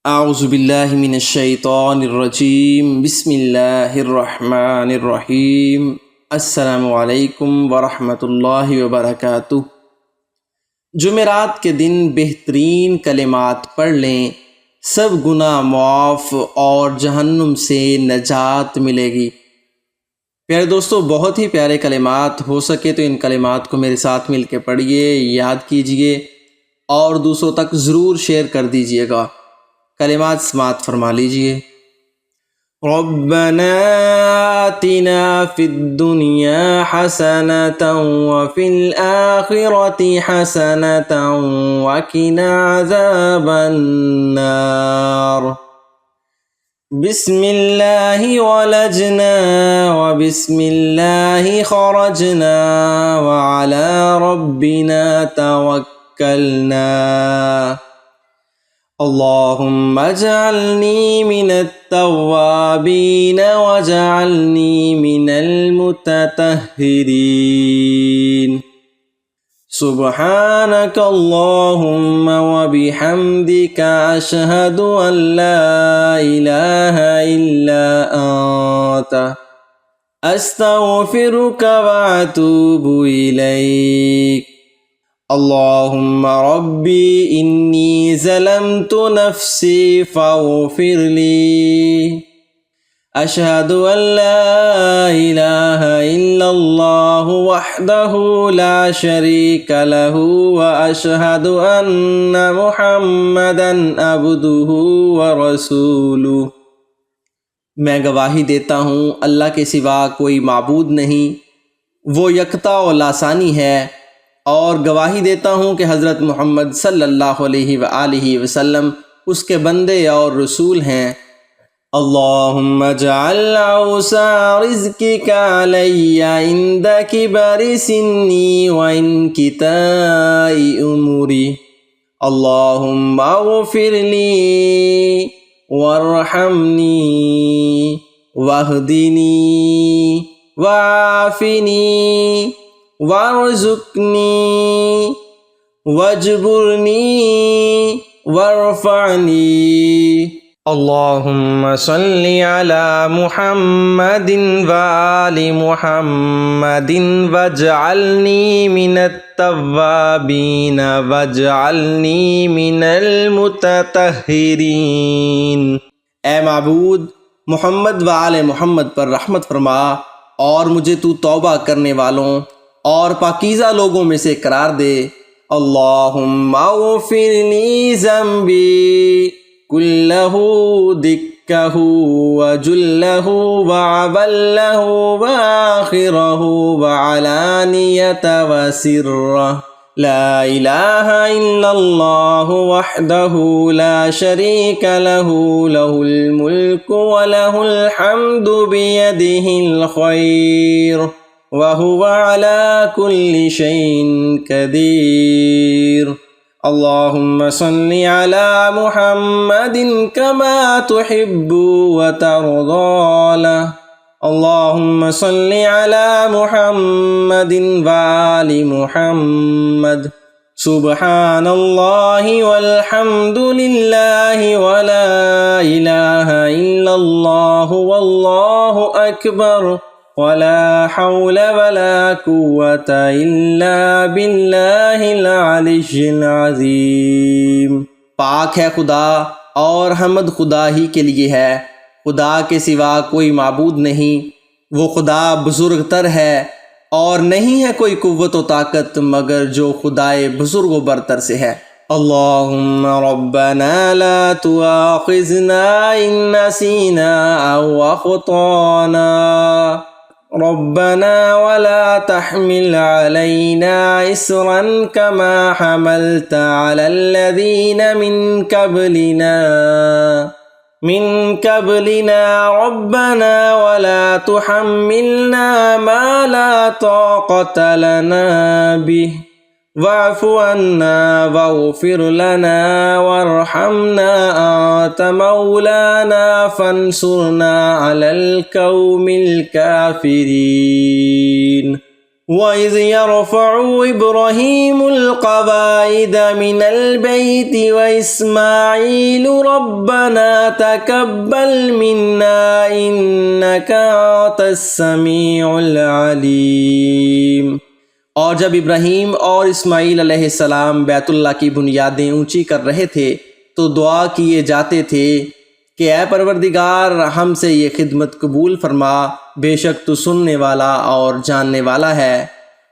आउज़ुबिल्लाहि मिनश्शैतानिर्रजीम बिस्मिल्लाहिर्रहमानिर्रहीम अस्सलामु अलैकुम वरहमतुल्लाहि वबरकातुह। जुमेरात के दिन बेहतरीन कलिमात पढ़ लें, सब गुनाह मुआफ़ और जहन्नुम से नजात मिलेगी। प्यारे दोस्तों, बहुत ही प्यारे कलिमात, हो सके तो इन कलिमात को मेरे साथ मिल के पढ़िए, याद कीजिए और दूसरों तक ज़रूर शेयर कर दीजिएगा। कलिमात समात फरमा लीजिए। रब्बना आतिना फिद्दुनिया हसनतन व फिल आखिरति हसनतन व किना अज़ाबन नार। बिस्मिल्लाहि वलजना व बिस्मिल्लाहि खरजना व अला रब्बिना तवक्कलना। अल्लाहुम्मा अजअलनी मिनत्तव्वाबीन वजअलनी मिनल मुततह्हिरीन। सुब्हानक अल्लाहुम्मा व बिहम्दिका अशहदु अन ला इलाहा इल्ला अंता अस्तगफिरुका व अतूबु इलैक। अल्लाहुम्मा रब्बी इन्नी ज़लमतु नफ्सी फ़ग़फ़िरली। अशहदु अन ला इलाहा इल्लल्लाहु वहदहु ला शरीका लहु व अशहदु अन्ना मुहम्मदन अब्दुहु व रसूलुहु। मैं गवाही देता हूँ अल्लाह के सिवा कोई माबूद नहीं, वो यकता और लासानी है, और गवाही देता हूँ कि हज़रत मोहम्मद सल्लल्लाहु अलैहि वसल्लम उसके बंदे और रसूल हैं। अल्लाहुम्मा जअल औसा रिज़्क़िका अलैया इंद किबरि सिन्नी व इनकिताइ उमूरी। अल्लाहुम्मा अग़फ़िरली वरहमनी वहदिनी वआफ़िनी वर्ज़ुक़नी वजबुरनी वरफ़अनी। अल्लाहुम्मा सल्लि अला मुहम्मदिन व आलि मुहम्मदिन वजअलनी मिनत्तव्वाबीन वजअलनी मिनल मुततह्हिरीन। ए माबूद, मोहम्मद व आले मोहम्मद पर रहमत फरमा और मुझे तू तौबा करने वालों और पाकीज़ा लोगों में से करार दे। अल्लाहुम्मा अग़फ़िरली ज़म्बी कुल्लहु दिक्कहु व जुल्लहु व अबल्लहु व आखिरहु व अलानियतहु व सिर्रहु। ला इलाहा इल्लल्लाहु वहदहु ला शरीका लहु लहुल मुल्कु व लहुल हम्दु बियदिहिल खैर व हुवा अला कुल्लि शैइन कदीर। अल्लाहुम्मा सल्लि अला मुहम्मदिन कमा तुहिब्बु व तर्दा। अल्लाहुम्मा सल्लि अला मुहम्मदिन व आलि मुहम्मद। सुब्हानल्लाहि वल्हम्दुलिल्लाहि व ला इलाहा इल्लल्लाहु वल्लाहु अकबर वला हौला वला कुव्वता इल्ला बिल्लाहिल अलिय्यिल अज़ीम। पाक है खुदा और हमद खुदा ही के लिए है, खुदा के सिवा कोई माबूद नहीं। वो खुदा बुजुर्ग तर है और नहीं है कोई कुव्वत व ताकत मगर जो खुदाए बुजुर्ग व बरतर से है। अल्लाहुम्मा रब्बना ला तुआखिज़ना इन नसीना औ अख़्ताना। रब्बना वला तहमिल अलैना इस्रन कमा हमलत अलल लज़ीना मिन क़ब्लिना रब्बना वला तुहम्मिलना मा ला ताक़त लना बिह वाफ़ु अन्ना वग़फ़िर लना वरहमना अंत मौलाना फंसुरना अलल क़ौमिल काफ़िरीन। वइज़ यरफ़उ इब्राहीमुल क़वाइद मिनल बैति व इस्माईलु रब्बना तक़ब्बल मिन्ना इन्नका अंतस समीउल अलीम। और जब इब्राहीम और इस्माईल अलैहिस्सलाम बैतुल्लाह की बुनियादें ऊंची कर रहे थे तो दुआ किए जाते थे कि ऐ परवरदिगार हमसे ये खिदमत कबूल फरमा, बेशक तू सुनने वाला और जानने वाला है।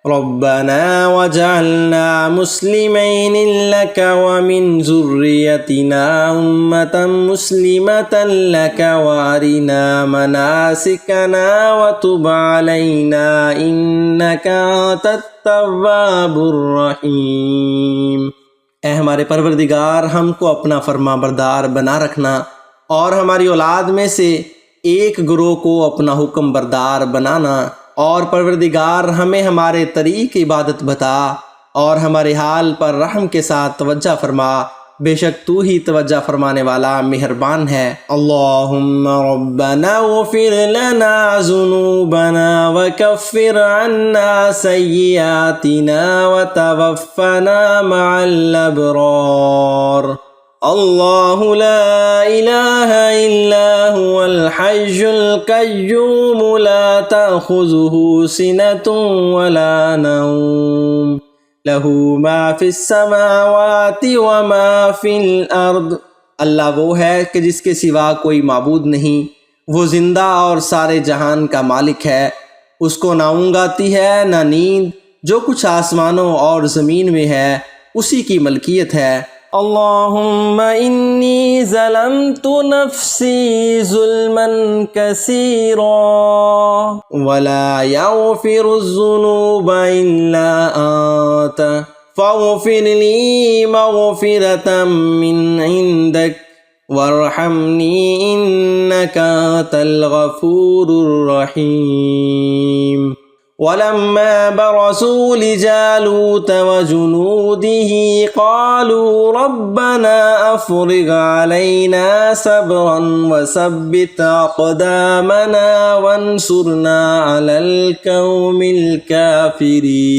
रब्बना वजअलना मुस्लिमैनि लक व मिन ज़ुर्रियतिना उम्मतन मुस्लिमतन लक व अरिना मनासिकना व तुब अलैना इन्नका अंतत तव्वाबुर रहीम। ऐ हमारे परवरदिगार, हमको अपना फरमाबरदार बना रखना और हमारी औलाद में से एक गुरोह को अपना हुक्म बरदार बनाना। और परवरदिगार, हमें हमारे तरीक़ इबादत बता और हमारे हाल पर रहम के साथ तवज्जो फरमा, बेशक तू ही तवज्जो फरमाने वाला मेहरबान है। अल्लाहुम्मा रब्बना वग़फ़िर लना ज़ुनूबना व कफ़्फ़िर अन्ना सय्यिआतिना व तवफ़्फ़ना मअल अबरार। अल्लाहु ला इलाहा इल्ला हुवल हय्युल क़य्यूम ला तअख़ुज़ुहु सिनतुन वला नौम लहू मा फिस समावाति व मा फिल अर्द। अल्लाह वो है कि जिसके सिवा कोई माबूद नहीं, वो ज़िंदा और सारे जहान का मालिक है। उसको ना ऊँघ आती है ना नींद, जो कुछ आसमानों और ज़मीन में है उसी की मलकियत है। अल्लाहुम्मा इन्नी ज़लमतु नफ़्सी ज़ुल्मन कसीरा वला यग़फ़िरुज़्ज़ुनूब इल्ला अंत फ़ग़फ़िरली मग़फ़िरतम मिन इंदक वरहमनी इन्नका अंतल गफ़ूरुर रहीम। वलम्मा बरज़ू लिजालूत व जुनूदिही क़ालू रब्बना अफ़्रिग़ अलैना सब्रन व सब्बित अक़दामना वंसुरना अलल क़ौमिल काफ़िरीन।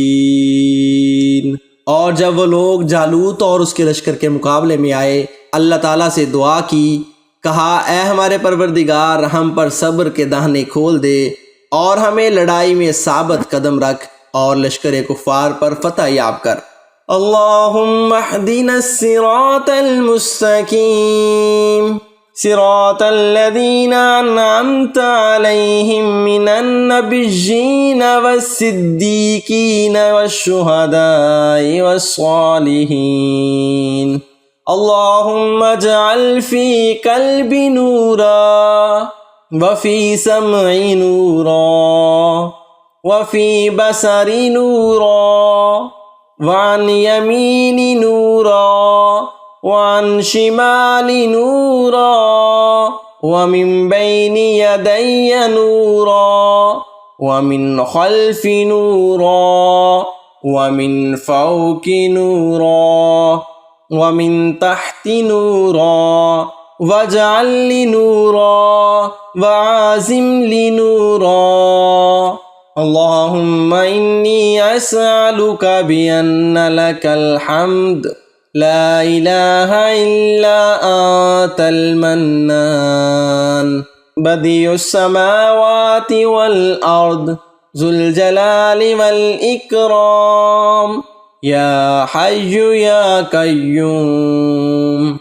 और जब वो लोग जालूत और उसके लश्कर के मुकाबले में आए, अल्लाह ताला से दुआ की, कहा ऐ हमारे परवरदिगार, हम पर सब्र के दाहने खोल दे और हमें लड़ाई में साबित कदम रख और लश्कर कुफ़ार पर फतह याब कर। अल्लाहुम्मा अहदिना सिरातल मुस्तकीम सिरातल लज़ीना अनअमता अलैहिम मिनन नबिय्यीन वस्सिद्दीकीन वश्शुहदाई वस्सालिहीन। अल्लाहुम्मा अजअल फ़ी क़ल्बी नूरा वफ़ी समई नूरा वफ़ी बसरी नूरा वान यमीनी नूरा वान शिमाली नूरा वमिन बैनी यदैय नूरा वमिन खल्फ़ी नूरा वमिन फ़ौक़ि नूरा वमिन तहती नूरा वजअल ली नूरा वआज़िम ली नूरा। अल्लाहुम्मा इन्नी अस्अलुका बिअन्ना लकल हम्द ला इलाहा इल्ला अंतल मन्नान बदियुस समावाति वल अर्द ज़ुल जलाली वल इकराम या हय्यु या कय्यूम।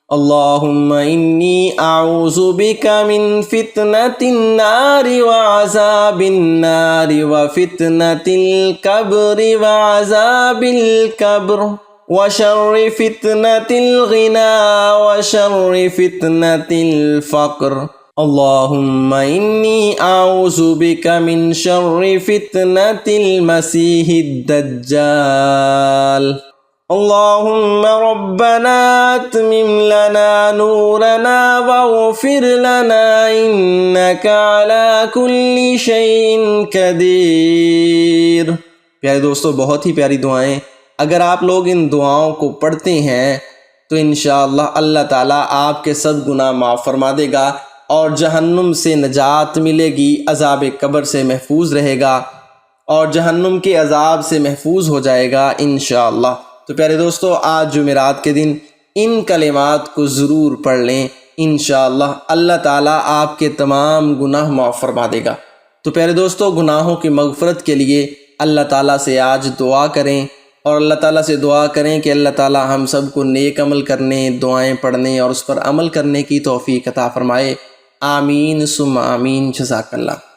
अल्लाहुम्मा इन्नी अऊज़ु बिका मिन फितनतिन नारि व अज़ाबिन नारि व फितनतिल कब्रि व अज़ाबिल कब्र व शर्रि फितनतिल गिना व शर्रि फितनतिल फ़क्र। अल्लाहुम्मा इन्नी अऊज़ु बिका मिन शर्रि फितनतिल मसीहिद दज्जाल। अल्लाहुम्मा रब्बना अत्मिम लना नूरना वग़फ़िर लना इन्नका अला कुल्ली शैइन क़दीर। प्यारे दोस्तों, बहुत ही प्यारी दुआएं। अगर आप लोग इन दुआओं को पढ़ते हैं तो इंशाअल्लाह अल्लाह ताला आपके सब गुनाह माफ़ फरमा देगा और जहन्नुम से नजात मिलेगी, अज़ाब कब्र से महफूज रहेगा और जहन्नुम के अजाब से महफूज हो जाएगा इंशाअल्लाह। तो प्यारे दोस्तों, आज जुमेरात के दिन इन कलिमात को ज़रूर पढ़ लें, इंशाअल्लाह अल्लाह ताला आपके तमाम गुनाह माफ़ फरमा देगा। तो प्यारे दोस्तों, गुनाहों की मग़फ़रत के लिए अल्लाह ताला से आज दुआ करें और अल्लाह ताला से दुआ करें कि अल्लाह ताला हम सब को नेक अमल करने, दुआएं पढ़ने और उस पर अमल करने की तौफ़ीक़ अता फ़रमाए। आमीन सुम्मा आमीन। जज़ाकल्लाह।